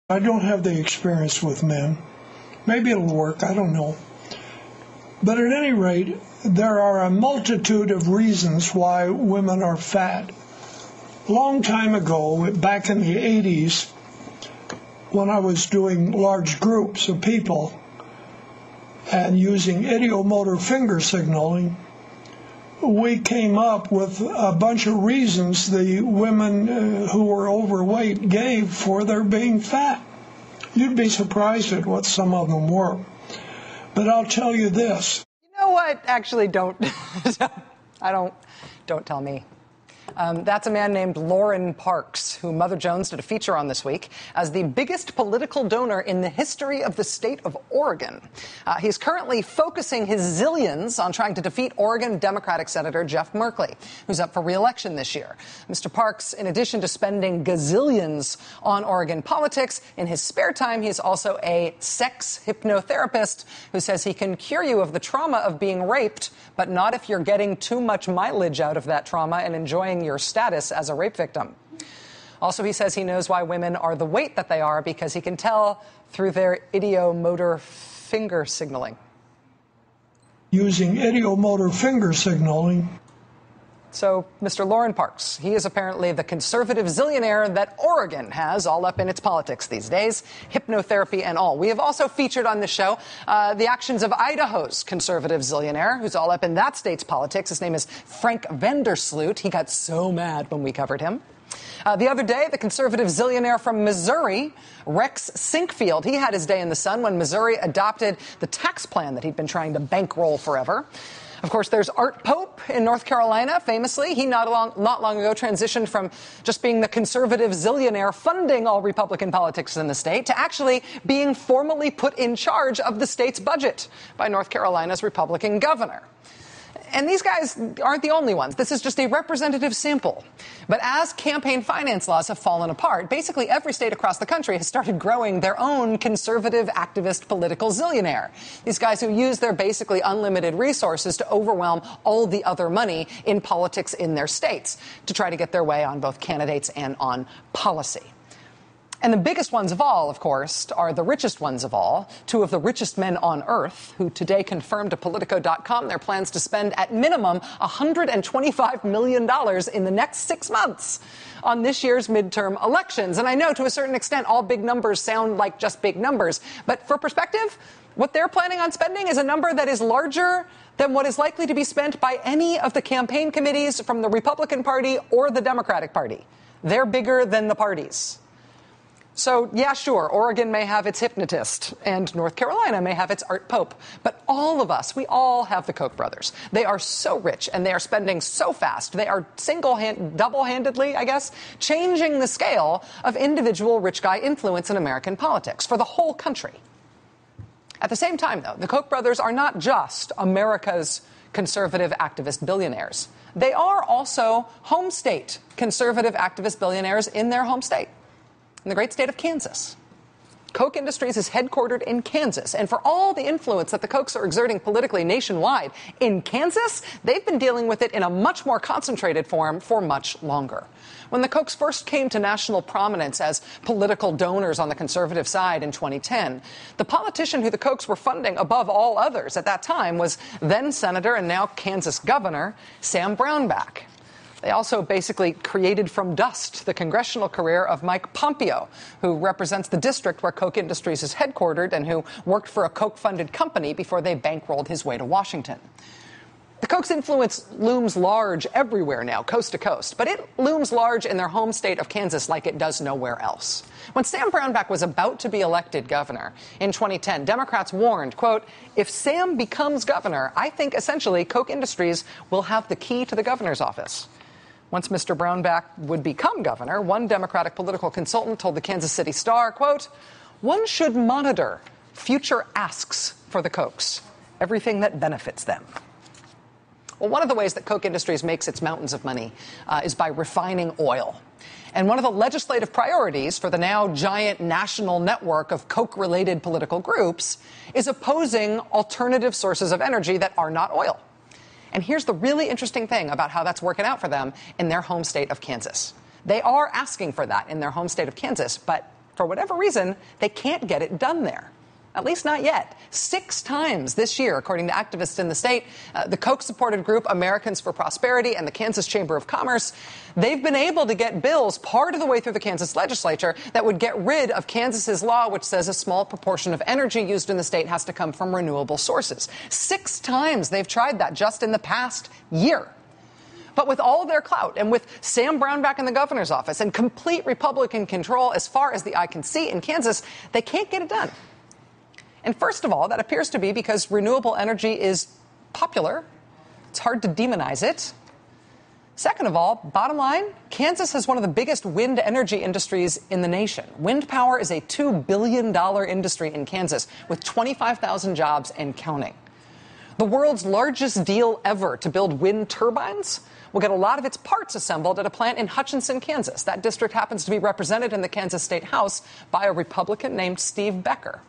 I don't have the experience with men. Maybe it'll work, I don't know. But at any rate, there are a multitude of reasons why women are fat. A long time ago, back in the 80s, when I was doing large groups of people and using ideomotor finger signaling, we came up with a bunch of reasons the women who were overweight gave for their being fat. You'd be surprised at what some of them were. But I'll tell you this. You know what? Actually, don't tell me. That's a man named Lauren Parks, who Mother Jones did a feature on this week as the biggest political donor in the history of the state of Oregon. He's currently focusing his zillions on trying to defeat Oregon Democratic Senator Jeff Merkley, who's up for re-election this year. Mr. Parks, in addition to spending gazillions on Oregon politics, in his spare time, he's also a sex hypnotherapist who says he can cure you of the trauma of being raped, but not if you're getting too much mileage out of that trauma and enjoying your status as a rape victim. Also, he says he knows why women are the weight that they are because he can tell through their ideomotor finger signaling. Using ideomotor finger signaling. So, Mr. Lauren Parks, he is apparently the conservative zillionaire that Oregon has all up in its politics these days, hypnotherapy and all. We have also featured on this show the actions of Idaho's conservative zillionaire, who's all up in that state's politics. His name is Frank Vandersloot. He got so mad when we covered him. The other day, the conservative zillionaire from Missouri, Rex Sinkfield, he had his day in the sun when Missouri adopted the tax plan that he'd been trying to bankroll forever. Of course, there's Art Pope in North Carolina, famously. He not long ago transitioned from just being the conservative zillionaire funding all Republican politics in the state to actually being formally put in charge of the state's budget by North Carolina's Republican governor. And these guys aren't the only ones. This is just a representative sample. But as campaign finance laws have fallen apart, basically every state across the country has started growing their own conservative activist political zillionaire. These guys who use their basically unlimited resources to overwhelm all the other money in politics in their states to try to get their way on both candidates and on policy. And the biggest ones of all, of course, are the richest ones of all, two of the richest men on earth, who today confirmed to Politico.com their plans to spend at minimum $125 million in the next 6 months on this year's midterm elections. And I know to a certain extent all big numbers sound like just big numbers. But for perspective, what they're planning on spending is a number that is larger than what is likely to be spent by any of the campaign committees from the Republican Party or the Democratic Party. They're bigger than the parties. So, yeah, sure, Oregon may have its hypnotist, and North Carolina may have its Art Pope. But all of us, we all have the Koch brothers. They are so rich, and they are spending so fast. They are double-handedly, I guess, changing the scale of individual rich guy influence in American politics for the whole country. At the same time, though, the Koch brothers are not just America's conservative activist billionaires. They are also home state conservative activist billionaires in their home state. In the great state of Kansas. Koch Industries is headquartered in Kansas, and for all the influence that the Kochs are exerting politically nationwide, in Kansas, they've been dealing with it in a much more concentrated form for much longer. When the Kochs first came to national prominence as political donors on the conservative side in 2010, the politician who the Kochs were funding above all others at that time was then Senator and now Kansas Governor Sam Brownback. They also basically created from dust the congressional career of Mike Pompeo, who represents the district where Koch Industries is headquartered and who worked for a Koch-funded company before they bankrolled his way to Washington. The Koch's influence looms large everywhere now, coast to coast, but it looms large in their home state of Kansas like it does nowhere else. When Sam Brownback was about to be elected governor in 2010, Democrats warned, quote, if Sam becomes governor, I think essentially Koch Industries will have the key to the governor's office. Once Mr. Brownback would become governor, one Democratic political consultant told the Kansas City Star, quote, one should monitor future asks for the Kochs, everything that benefits them. Well, one of the ways that Koch Industries makes its mountains of money is by refining oil. And one of the legislative priorities for the now giant national network of Koch-related political groups is opposing alternative sources of energy that are not oil. And here's the really interesting thing about how that's working out for them in their home state of Kansas. They are asking for that in their home state of Kansas, but for whatever reason, they can't get it done there. At least not yet. 6 times this year, according to activists in the state, the Koch-supported group Americans for Prosperity and the Kansas Chamber of Commerce, they've been able to get bills part of the way through the Kansas legislature that would get rid of Kansas's law, which says a small proportion of energy used in the state has to come from renewable sources. 6 times they've tried that just in the past year. But with all of their clout and with Sam Brown back in the governor's office and complete Republican control as far as the eye can see in Kansas, they can't get it done. And first of all, that appears to be because renewable energy is popular. It's hard to demonize it. Second of all, bottom line, Kansas has one of the biggest wind energy industries in the nation. Wind power is a $2 billion industry in Kansas with 25,000 jobs and counting. The world's largest deal ever to build wind turbines will get a lot of its parts assembled at a plant in Hutchinson, Kansas. That district happens to be represented in the Kansas State House by a Republican named Steve Becker.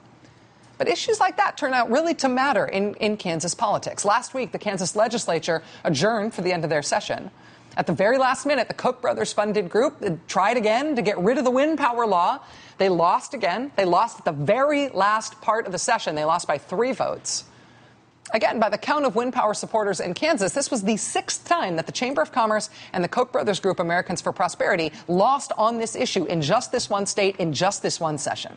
But issues like that turn out really to matter in Kansas politics. Last week, the Kansas legislature adjourned for the end of their session. At the very last minute, the Koch brothers-funded group tried again to get rid of the wind power law. They lost again. They lost at the very last part of the session. They lost by 3 votes. Again, by the count of wind power supporters in Kansas, this was the 6th time that the Chamber of Commerce and the Koch brothers group Americans for Prosperity lost on this issue in just this one state, in just this one session.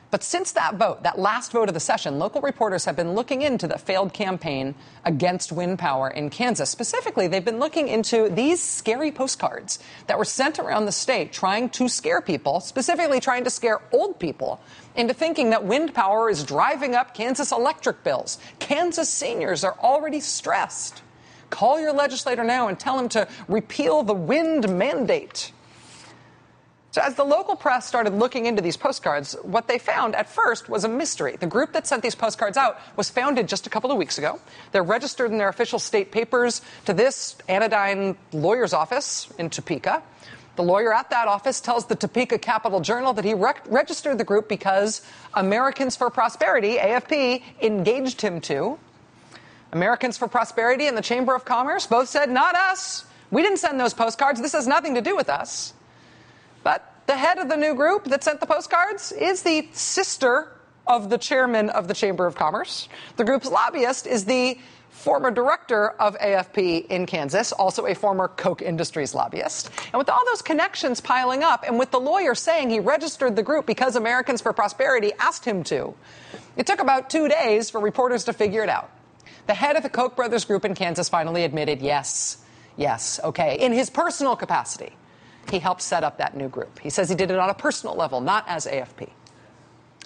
But since that vote, that last vote of the session, local reporters have been looking into the failed campaign against wind power in Kansas. Specifically, they've been looking into these scary postcards that were sent around the state trying to scare people, specifically trying to scare old people, into thinking that wind power is driving up Kansas electric bills. Kansas seniors are already stressed. Call your legislator now and tell him to repeal the wind mandate. So as the local press started looking into these postcards, what they found at first was a mystery. The group that sent these postcards out was founded just a couple of weeks ago. They're registered in their official state papers to this anodyne lawyer's office in Topeka. The lawyer at that office tells the Topeka Capital Journal that he registered the group because Americans for Prosperity, AFP, engaged him to. Americans for Prosperity and the Chamber of Commerce both said, not us. We didn't send those postcards. This has nothing to do with us. But the head of the new group that sent the postcards is the sister of the chairman of the Chamber of Commerce. The group's lobbyist is the former director of AFP in Kansas, also a former Koch Industries lobbyist. And with all those connections piling up, and with the lawyer saying he registered the group because Americans for Prosperity asked him to, it took about 2 days for reporters to figure it out. The head of the Koch brothers group in Kansas finally admitted, yes, okay, in his personal capacity, he helped set up that new group. He says he did it on a personal level, not as AFP.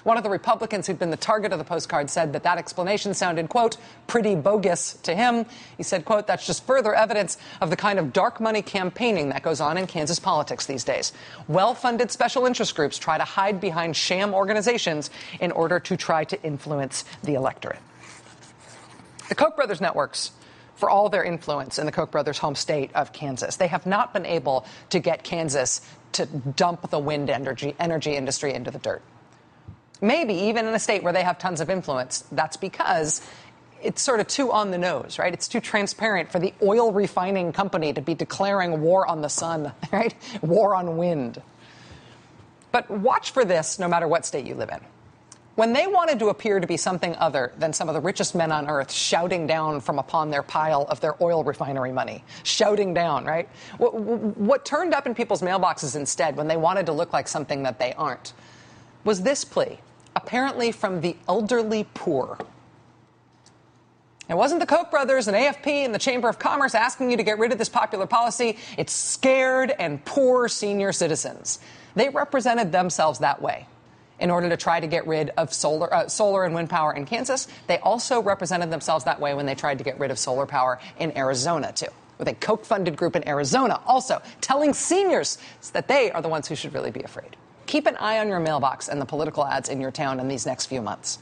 One of the Republicans who'd been the target of the postcard said that explanation sounded, quote, pretty bogus to him. He said, quote, that's just further evidence of the kind of dark money campaigning that goes on in Kansas politics these days. Well-funded special interest groups try to hide behind sham organizations in order to try to influence the electorate. The Koch brothers networks, for all their influence in the Koch brothers' home state of Kansas, they have not been able to get Kansas to dump the wind energy industry into the dirt. Maybe even in a state where they have tons of influence, that's because it's sort of too on the nose, right? It's too transparent for the oil refining company to be declaring war on the sun, right? War on wind. But watch for this no matter what state you live in. When they wanted to appear to be something other than some of the richest men on earth shouting down from upon their pile of their oil refinery money, shouting down, right? What turned up in people's mailboxes instead when they wanted to look like something that they aren't was this plea, apparently from the elderly poor. It wasn't the Koch brothers and AFP and the Chamber of Commerce asking you to get rid of this popular policy. It's scared and poor senior citizens. They represented themselves that way in order to try to get rid of solar and wind power in Kansas. They also represented themselves that way when they tried to get rid of solar power in Arizona, too, with a Koch-funded group in Arizona also telling seniors that they are the ones who should really be afraid. Keep an eye on your mailbox and the political ads in your town in these next few months.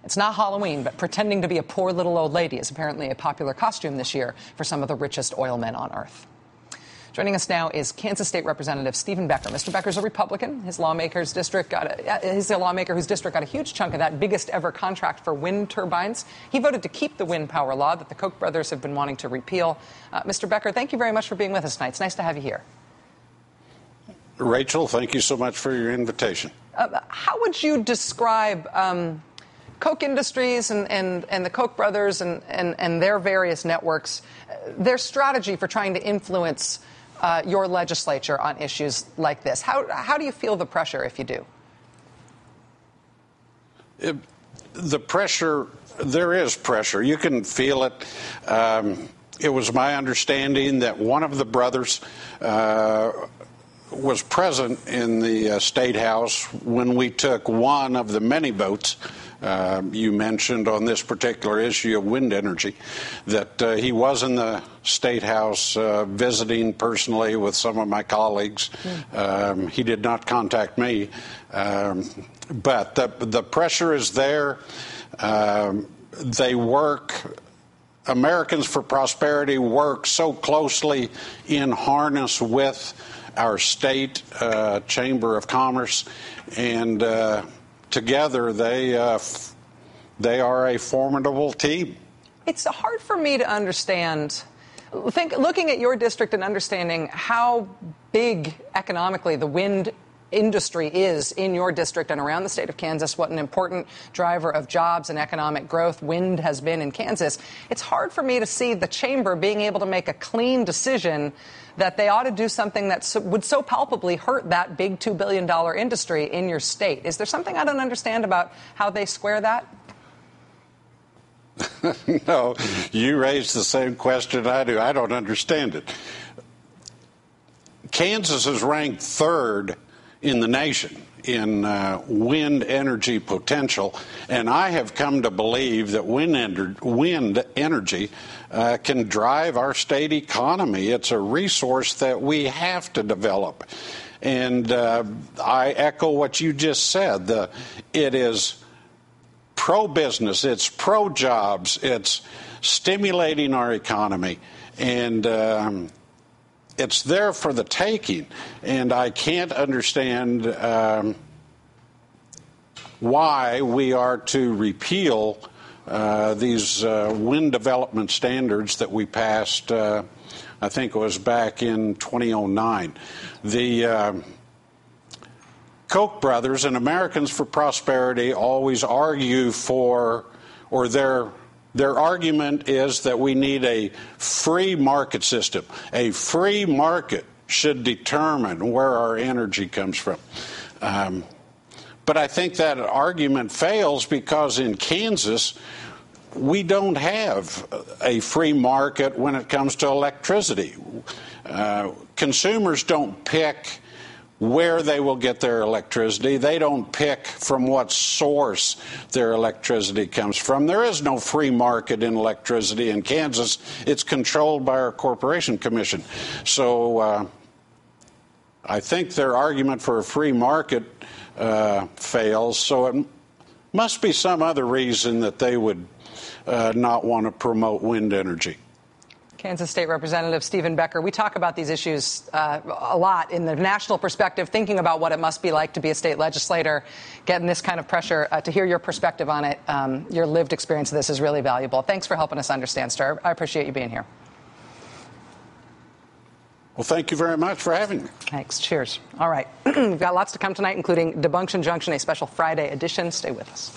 It's not Halloween, but pretending to be a poor little old lady is apparently a popular costume this year for some of the richest oil men on earth. Joining us now is Kansas State Representative Stephen Becker. Mr. Becker's a Republican. He's a lawmaker whose district got a huge chunk of that biggest ever contract for wind turbines. He voted to keep the wind power law that the Koch brothers have been wanting to repeal. Mr. Becker, thank you very much for being with us tonight. It's nice to have you here. Rachel, thank you so much for your invitation. How would you describe Koch Industries and the Koch brothers and their various networks, their strategy for trying to influence your legislature on issues like this? How do you feel the pressure, if you do? The pressure, there is pressure. You can feel it. It was my understanding that one of the brothers was present in the State House when we took one of the many votes you mentioned on this particular issue of wind energy, that he was in the State House visiting personally with some of my colleagues. He did not contact me, but the pressure is there. They work. Americans for Prosperity work so closely in harness with our state Chamber of Commerce, and together they are a formidable team. It's hard for me to understand. Looking at your district and understanding how big economically the wind industry is in your district and around the state of Kansas, what an important driver of jobs and economic growth wind has been in Kansas. It's hard for me to see the chamber being able to make a clean decision that they ought to do something that would so palpably hurt that big $2 billion industry in your state. Is there something I don't understand about how they square that? No, you raised the same question I do. I don't understand it. Kansas is ranked third in the nation in wind energy potential, and I have come to believe that wind energy can drive our state economy. It's a resource that we have to develop, and I echo what you just said. It is pro-business, it's pro-jobs, it's stimulating our economy, and it's there for the taking, and I can't understand why we are to repeal these wind development standards that we passed, I think it was back in 2009. The Koch brothers and Americans for Prosperity always argue for, or their argument is that we need a free market system. A free market should determine where our energy comes from. But I think that argument fails because in Kansas, we don't have a free market when it comes to electricity. Consumers don't pick where they will get their electricity. They don't pick from what source their electricity comes from. There is no free market in electricity in Kansas. It's controlled by our Corporation Commission. So I think their argument for a free market fails. So it must be some other reason that they would not want to promote wind energy. Kansas State Representative Stephen Becker, we talk about these issues a lot in the national perspective, thinking about what it must be like to be a state legislator, getting this kind of pressure. To hear your perspective on it, your lived experience of this is really valuable. Thanks for helping us understand, sir. I appreciate you being here. Well, thank you very much for having me. Thanks. Cheers. All right. We've got lots to come tonight, including Debunction Junction, a special Friday edition. Stay with us.